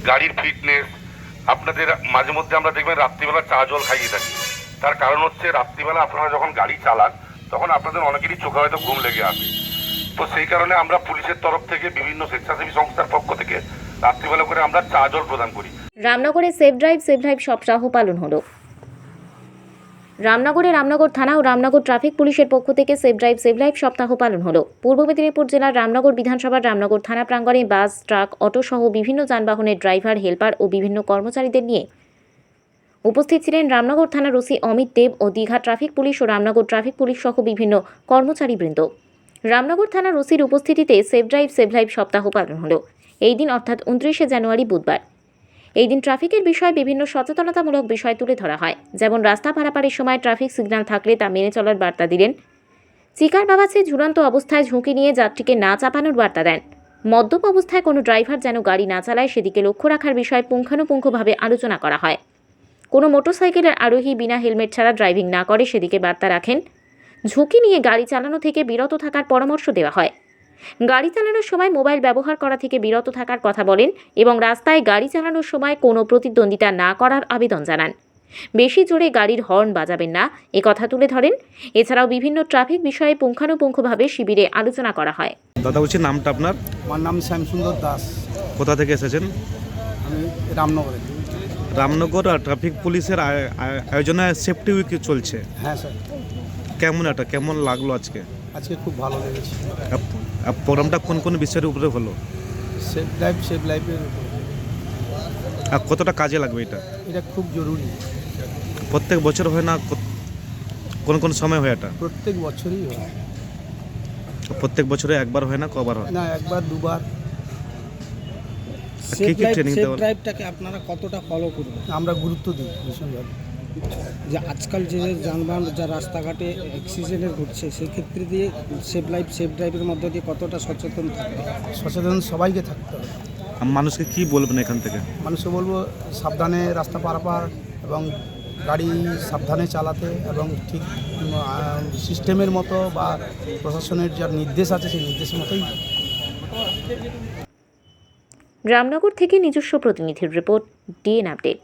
গাড়ির ফিটনেস। আপনাদের মাঝে মধ্যে আমরা দেখবেন রাত্রিবেলা চা জল খাইয়ে থাকি। তার কারণ হচ্ছে রাত্রিবেলা আপনারা যখন গাড়ি চালান তখন আপনাদের অনেকেরই চোখে হয়তো ঘুম লেগে আসে। তো সেই কারণে আমরা পুলিশের তরফ থেকে বিভিন্ন স্বেচ্ছাসেবী সংস্থার পক্ষ থেকে রাত্রিবেলা করে আমরা চা জল প্রদান করি। রামনগরে সেভ ড্রাইভ সপ্তাহ পালন হলো। রামনগর থানা ও রামনগর ট্রাফিক পুলিশের পক্ষ থেকে সেভ ড্রাইভ সপ্তাহ পালন হলো। পূর্ব মেদিনীপুর জেলার রামনগর বিধানসভার রামনগর থানা প্রাঙ্গণে বাস, ট্রাক, অটো সহ বিভিন্ন যানবাহনের ড্রাইভার, হেলপার ও বিভিন্ন কর্মচারীদের নিয়ে উপস্থিত ছিলেন রামনগর থানার ওসি অমিত দেব ও দীঘা ট্রাফিক পুলিশ ও রামনগর ট্রাফিক পুলিশ সহ বিভিন্ন কর্মচারীবৃন্দ। রামনগর থানার ওসির উপস্থিতিতে সেভ ড্রাইভ সপ্তাহ পালন হলো। এই দিন অর্থাৎ 29শে জানুয়ারি বুধবার। এই দিন ট্রাফিকের বিষয়ে বিভিন্ন সচেতনতামূলক বিষয় তুলে ধরা হয়, যেমন রাস্তা পারাপারের সময় ট্রাফিক সিগন্যাল থাকলে তা মেনে চলার বার্তা দিলেন। চিকার বাবাছে ঝুলন্ত অবস্থায় ঝুঁকি নিয়ে যাত্রীকে না চাপানোর বার্তা দেন। মদ্যপ অবস্থায় কোনো ড্রাইভার যেন গাড়ি না চালায় সেদিকে লক্ষ্য রাখার বিষয়ে পুঙ্খানুপুঙ্খভাবে আলোচনা করা হয়। কোনো মোটরসাইকেলের আরোহী বিনা হেলমেট ছাড়া ড্রাইভিং না করে সেদিকে বার্তা রাখেন। ঝুঁকি নিয়ে গাড়ি চালানো থেকে বিরত থাকার পরামর্শ দেওয়া হয়। গাড়ি চালানোর সময় মোবাইল ব্যবহার করা থেকে বিরত থাকার কথা বলেন এবং রাস্তায় গাড়ি চালানোর সময় কোনো প্রতিদ্বন্দ্বিতা না করার আবেদন জানান। বেশি জোরে গাড়ির হর্ন বাজাবেন না এ কথা তুলে ধরেন। এছাড়াও বিভিন্ন ট্রাফিক বিষয়ে পুঙ্খানুপুঙ্খভাবে শিবিরে আলোচনা করা হয়। দাদা বলছি, নামটা আপনার? আমার নাম শ্যামসুন্দর দাস। কোথা থেকে এসেছেন? আমি রামনগরে। রামনগর ট্রাফিক পুলিশের আয়োজনে সেফটি উইক চলছে। হ্যাঁ স্যার। কেমন লাগলো আজকে? আজকে খুব ভালো লেগেছে। প্রোগ্রামটা কোন কোন বিষয়ের উপরে হলো? সেফ ড্রাইভ সেভ লাইফের। আর কতটা কাজে লাগবে এটা? এটা খুব জরুরি। প্রত্যেক বছর হয় না, কোন কোন সময় হয় এটা? প্রত্যেক বছরই হয়। প্রত্যেক বছরে একবার হয় না, কবার হয়? না, একবার দুবার। কি কি ট্রেনিং দেওয়া? ড্রাইভটাকে আপনারা কতটা ফলো করবেন? আমরা গুরুত্ব দিই ভীষণভাবে। যে আজকাল যে যানবাহন যা রাস্তাঘাটে অ্যাক্সিডেন্ট ঘটছে সেক্ষেত্রে দিয়ে সেভ ড্রাইভের মধ্য দিয়ে কতটা সচেতন থাকবে? সচেতন সবাইকে থাকতে হবে। মানুষকে কি বলবেন এখান থেকে? মানুষকে বলবো সাবধানে রাস্তা পারাপার এবং গাড়ি সাবধানে চালাতে এবং ঠিক সিস্টেমের মতো বা প্রশাসনের যা নির্দেশ আছে সেই নির্দেশের মতোই। রামনগর থেকে নিজস্ব প্রতিনিধির রিপোর্ট, ডিএন আপডেট।